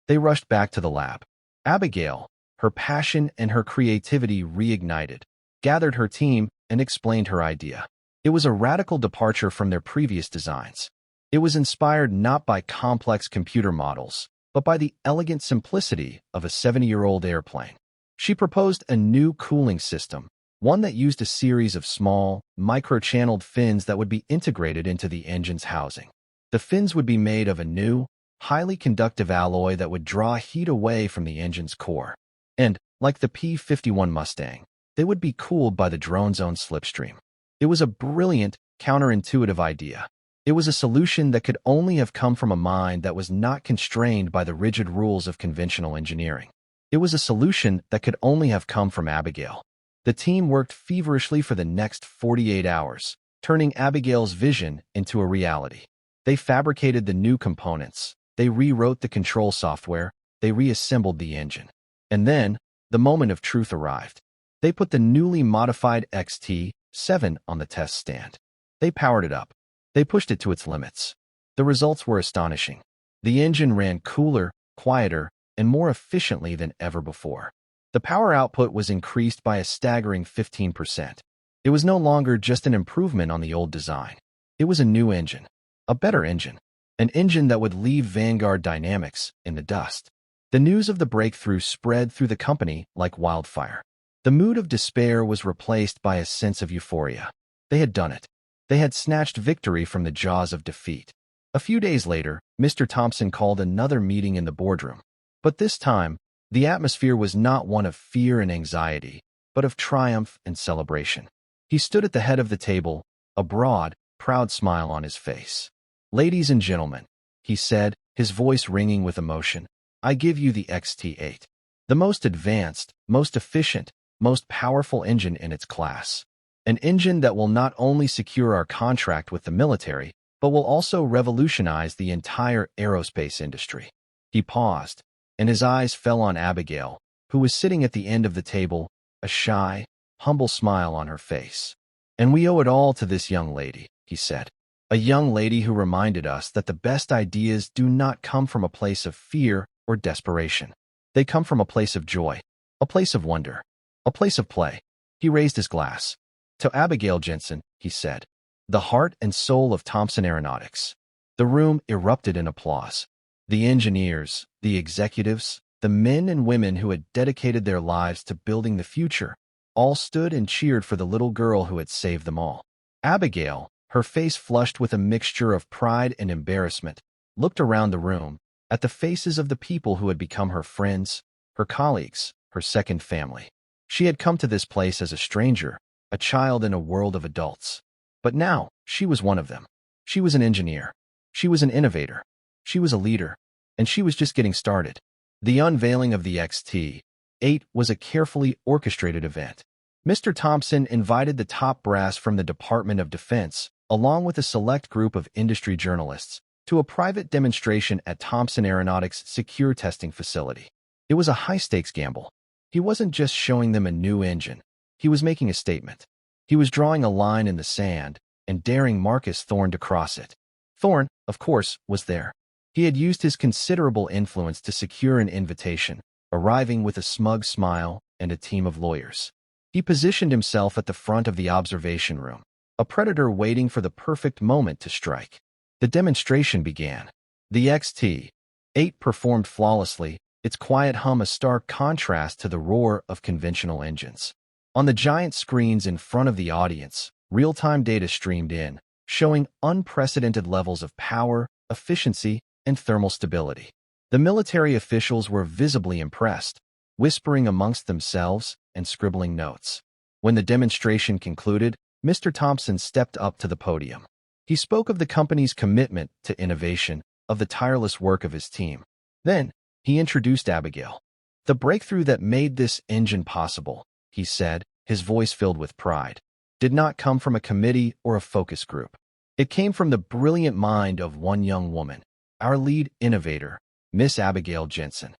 They rushed back to the lab. Abigail, her passion and her creativity reignited, gathered her team, and explained her idea. It was a radical departure from their previous designs. It was inspired not by complex computer models, but by the elegant simplicity of a 70-year-old airplane. She proposed a new cooling system, one that used a series of small, micro-channeled fins that would be integrated into the engine's housing. The fins would be made of a new, highly conductive alloy that would draw heat away from the engine's core. And, like the P-51 Mustang, they would be cooled by the drone's own slipstream. It was a brilliant, counterintuitive idea. It was a solution that could only have come from a mind that was not constrained by the rigid rules of conventional engineering. It was a solution that could only have come from Abigail. The team worked feverishly for the next 48 hours, turning Abigail's vision into a reality. They fabricated the new components, they rewrote the control software, they reassembled the engine. And then, the moment of truth arrived. They put the newly modified XT-7 on the test stand. They powered it up. They pushed it to its limits. The results were astonishing. The engine ran cooler, quieter, and more efficiently than ever before. The power output was increased by a staggering 15%. It was no longer just an improvement on the old design. It was a new engine, a better engine, an engine that would leave Vanguard Dynamics in the dust. The news of the breakthrough spread through the company like wildfire. The mood of despair was replaced by a sense of euphoria. They had done it. They had snatched victory from the jaws of defeat. A few days later, Mr. Thompson called another meeting in the boardroom. But this time, the atmosphere was not one of fear and anxiety, but of triumph and celebration. He stood at the head of the table, a broad, proud smile on his face. "Ladies and gentlemen," he said, his voice ringing with emotion, "I give you the XT-8, the most advanced, most efficient, most powerful engine in its class. An engine that will not only secure our contract with the military, but will also revolutionize the entire aerospace industry." He paused, and his eyes fell on Abigail, who was sitting at the end of the table, a shy, humble smile on her face. "And we owe it all to this young lady," he said. "A young lady who reminded us that the best ideas do not come from a place of fear or desperation. They come from a place of joy, a place of wonder, a place of play." He raised his glass. "To Abigail Jensen," he said, "the heart and soul of Thompson Aeronautics." The room erupted in applause. The engineers, the executives, the men and women who had dedicated their lives to building the future, all stood and cheered for the little girl who had saved them all. Abigail, her face flushed with a mixture of pride and embarrassment, looked around the room, at the faces of the people who had become her friends, her colleagues, her second family. She had come to this place as a stranger, a child in a world of adults. But now, she was one of them. She was an engineer. She was an innovator. She was a leader. And she was just getting started. The unveiling of the XT-8 was a carefully orchestrated event. Mr. Thompson invited the top brass from the Department of Defense, along with a select group of industry journalists, to a private demonstration at Thompson Aeronautics' secure testing facility. It was a high-stakes gamble. He wasn't just showing them a new engine. He was making a statement. He was drawing a line in the sand and daring Marcus Thorne to cross it. Thorne, of course, was there. He had used his considerable influence to secure an invitation, arriving with a smug smile and a team of lawyers. He positioned himself at the front of the observation room, a predator waiting for the perfect moment to strike. The demonstration began. The XT-8 performed flawlessly, its quiet hum a stark contrast to the roar of conventional engines. On the giant screens in front of the audience, real-time data streamed in, showing unprecedented levels of power, efficiency, and thermal stability. The military officials were visibly impressed, whispering amongst themselves and scribbling notes. When the demonstration concluded, Mr. Thompson stepped up to the podium. He spoke of the company's commitment to innovation, of the tireless work of his team. Then, he introduced Abigail. "The breakthrough that made this engine possible," he said, his voice filled with pride, "did not come from a committee or a focus group. It came from the brilliant mind of one young woman, our lead innovator, Miss Abigail Jensen."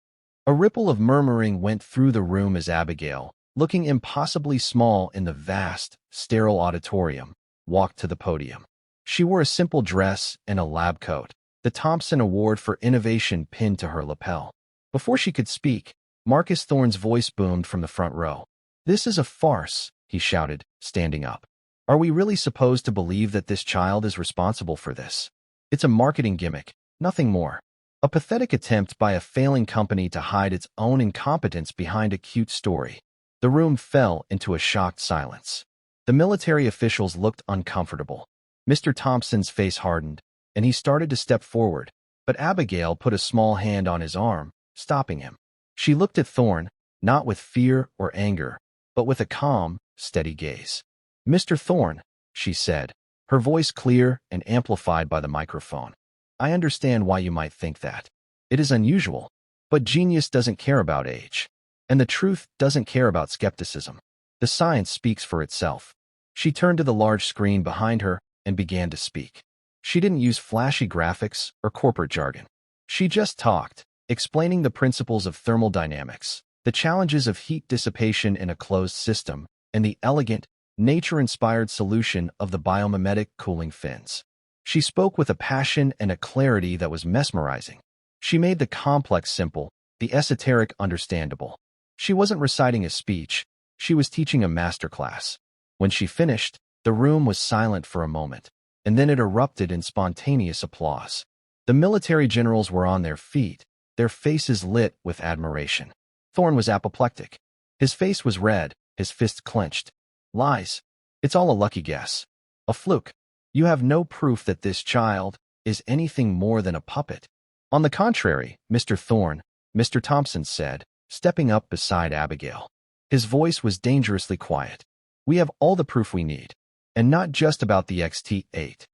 A ripple of murmuring went through the room as Abigail, looking impossibly small in the vast, sterile auditorium, walked to the podium. She wore a simple dress and a lab coat, the Thompson Award for Innovation pinned to her lapel. Before she could speak, Marcus Thorne's voice boomed from the front row. "This is a farce," he shouted, standing up. "Are we really supposed to believe that this child is responsible for this? It's a marketing gimmick, nothing more. A pathetic attempt by a failing company to hide its own incompetence behind a cute story." The room fell into a shocked silence. The military officials looked uncomfortable. Mr. Thompson's face hardened, and he started to step forward, but Abigail put a small hand on his arm, stopping him. She looked at Thorne, not with fear or anger, but with a calm, steady gaze. "Mr. Thorne," she said, her voice clear and amplified by the microphone. "I understand why you might think that. It is unusual, but genius doesn't care about age. And the truth doesn't care about skepticism. The science speaks for itself." She turned to the large screen behind her and began to speak. She didn't use flashy graphics or corporate jargon. She just talked, explaining the principles of thermodynamics, the challenges of heat dissipation in a closed system, and the elegant, nature-inspired solution of the biomimetic cooling fins. She spoke with a passion and a clarity that was mesmerizing. She made the complex simple, the esoteric understandable. She wasn't reciting a speech, she was teaching a masterclass. When she finished, the room was silent for a moment, and then it erupted in spontaneous applause. The military generals were on their feet, their faces lit with admiration. Thorne was apoplectic. His face was red, his fists clenched. "Lies. It's all a lucky guess. A fluke. You have no proof that this child is anything more than a puppet." "On the contrary, Mr. Thorne," Mr. Thompson said, stepping up beside Abigail. His voice was dangerously quiet. "We have all the proof we need, and not just about the XT8.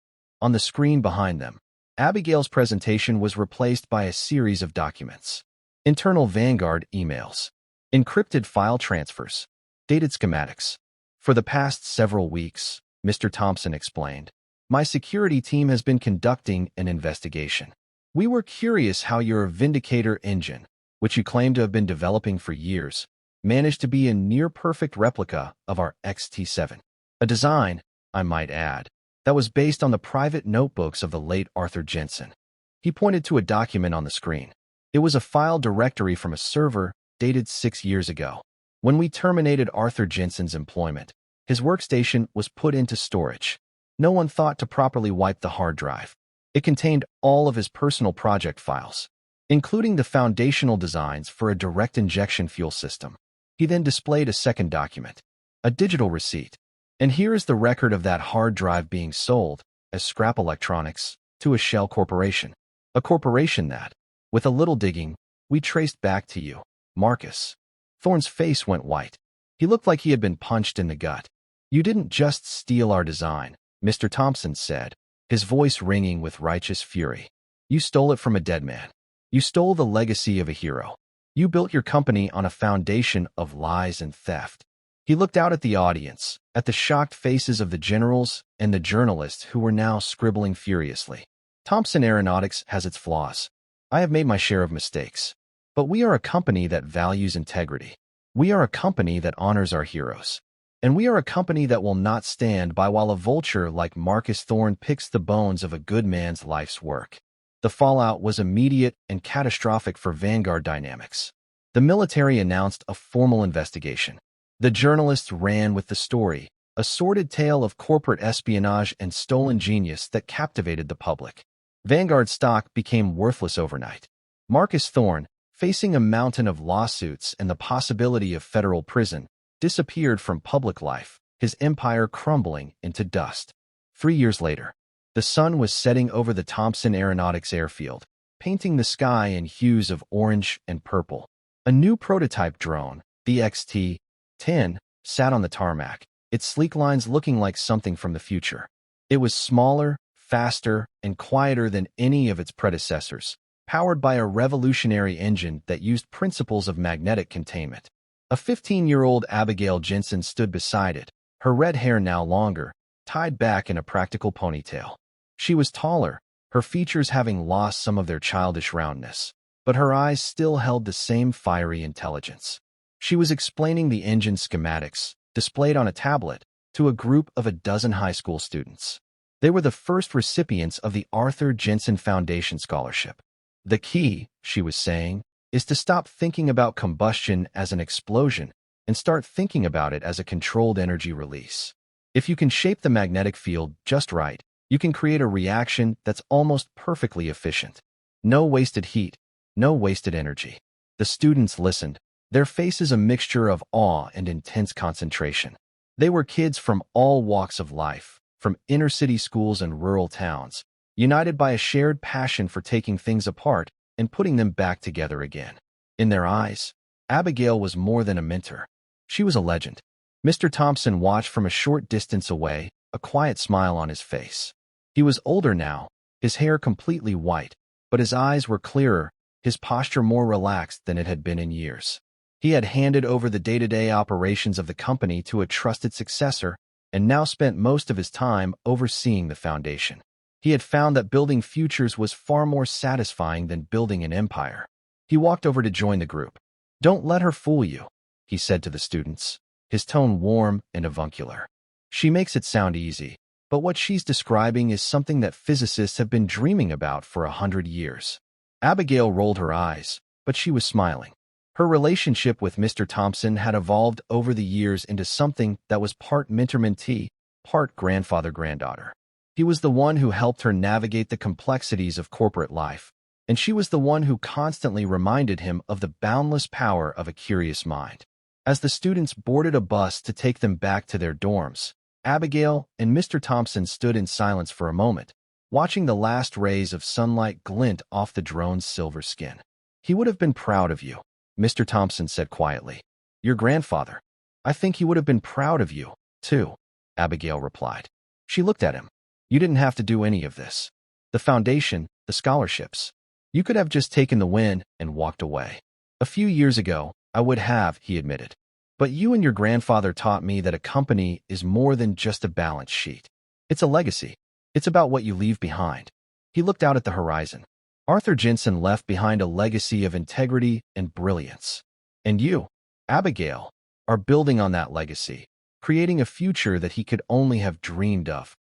On the screen behind them, Abigail's presentation was replaced by a series of documents. Internal Vanguard emails, encrypted file transfers, dated schematics. "For the past several weeks," Mr. Thompson explained, "my security team has been conducting an investigation. We were curious how your Vindicator engine, which you claim to have been developing for years, managed to be a near-perfect replica of our XT7. A design, I might add, that was based on the private notebooks of the late Arthur Jensen." He pointed to a document on the screen. It was a file directory from a server dated 6 years ago. When we terminated Arthur Jensen's employment, his workstation was put into storage. No one thought to properly wipe the hard drive. It contained all of his personal project files, including the foundational designs for a direct injection fuel system. He then displayed a second document, a digital receipt. "And here is the record of that hard drive being sold as scrap electronics to a shell corporation. A corporation that, with a little digging, we traced back to you, Marcus." Thorne's face went white. He looked like he had been punched in the gut. "You didn't just steal our design," Mr. Thompson said, his voice ringing with righteous fury. "You stole it from a dead man. You stole the legacy of a hero. You built your company on a foundation of lies and theft." He looked out at the audience, at the shocked faces of the generals and the journalists who were now scribbling furiously. "Thompson Aeronautics has its flaws. I have made my share of mistakes. But we are a company that values integrity. We are a company that honors our heroes. And we are a company that will not stand by while a vulture like Marcus Thorne picks the bones of a good man's life's work." The fallout was immediate and catastrophic for Vanguard Dynamics. The military announced a formal investigation. The journalists ran with the story, a sordid tale of corporate espionage and stolen genius that captivated the public. Vanguard stock became worthless overnight. Marcus Thorne, facing a mountain of lawsuits and the possibility of federal prison, disappeared from public life, his empire crumbling into dust. 3 years later, the sun was setting over the Thompson Aeronautics airfield, painting the sky in hues of orange and purple. A new prototype drone, the XT-10, sat on the tarmac, its sleek lines looking like something from the future. It was smaller, faster, and quieter than any of its predecessors, powered by a revolutionary engine that used principles of magnetic containment. A 15-year-old Abigail Jensen stood beside it, her red hair now longer, tied back in a practical ponytail. She was taller, her features having lost some of their childish roundness, but her eyes still held the same fiery intelligence. She was explaining the engine schematics, displayed on a tablet, to a group of a dozen high school students. They were the first recipients of the Arthur Jensen Foundation Scholarship. "The key," she was saying, is to stop thinking about combustion as an explosion and start thinking about it as a controlled energy release. If you can shape the magnetic field just right, you can create a reaction that's almost perfectly efficient. No wasted heat, no wasted energy. The students listened, their faces a mixture of awe and intense concentration. They were kids from all walks of life, from inner-city schools and rural towns, united by a shared passion for taking things apart and putting them back together again. In their eyes, Abigail was more than a mentor. She was a legend. Mr. Thompson watched from a short distance away, a quiet smile on his face. He was older now, his hair completely white, but his eyes were clearer, his posture more relaxed than it had been in years. He had handed over the day-to-day operations of the company to a trusted successor and now spent most of his time overseeing the foundation. He had found that building futures was far more satisfying than building an empire. He walked over to join the group. "Don't let her fool you," he said to the students, his tone warm and avuncular. "She makes it sound easy, but what she's describing is something that physicists have been dreaming about for 100 years. Abigail rolled her eyes, but she was smiling. Her relationship with Mr. Thompson had evolved over the years into something that was part mentor-mentee, part grandfather-granddaughter. He was the one who helped her navigate the complexities of corporate life, and she was the one who constantly reminded him of the boundless power of a curious mind. As the students boarded a bus to take them back to their dorms, Abigail and Mr. Thompson stood in silence for a moment, watching the last rays of sunlight glint off the drone's silver skin. "He would have been proud of you," Mr. Thompson said quietly. "Your grandfather. I think he would have been proud of you, too," Abigail replied. She looked at him. "You didn't have to do any of this. The foundation, the scholarships. You could have just taken the win and walked away." "A few years ago, I would have," he admitted. "But you and your grandfather taught me that a company is more than just a balance sheet. It's a legacy. It's about what you leave behind." He looked out at the horizon. Arthur Jensen left behind a legacy of integrity and brilliance. And you, Abigail, are building on that legacy, creating a future that he could only have dreamed of.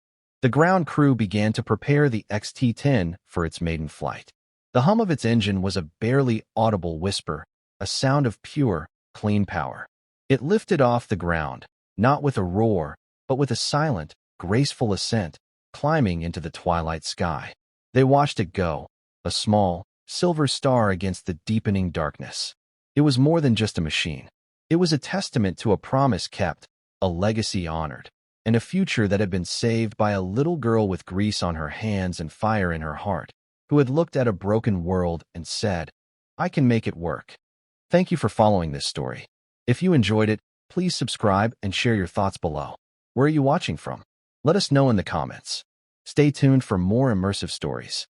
The ground crew began to prepare the XT-10 for its maiden flight. The hum of its engine was a barely audible whisper, a sound of pure, clean power. It lifted off the ground, not with a roar, but with a silent, graceful ascent, climbing into the twilight sky. They watched it go, a small, silver star against the deepening darkness. It was more than just a machine. It was a testament to a promise kept, a legacy honored, and a future that had been saved by a little girl with grease on her hands and fire in her heart, who had looked at a broken world and said, "I can make it work." Thank you for following this story. If you enjoyed it, please subscribe and share your thoughts below. Where are you watching from? Let us know in the comments. Stay tuned for more immersive stories.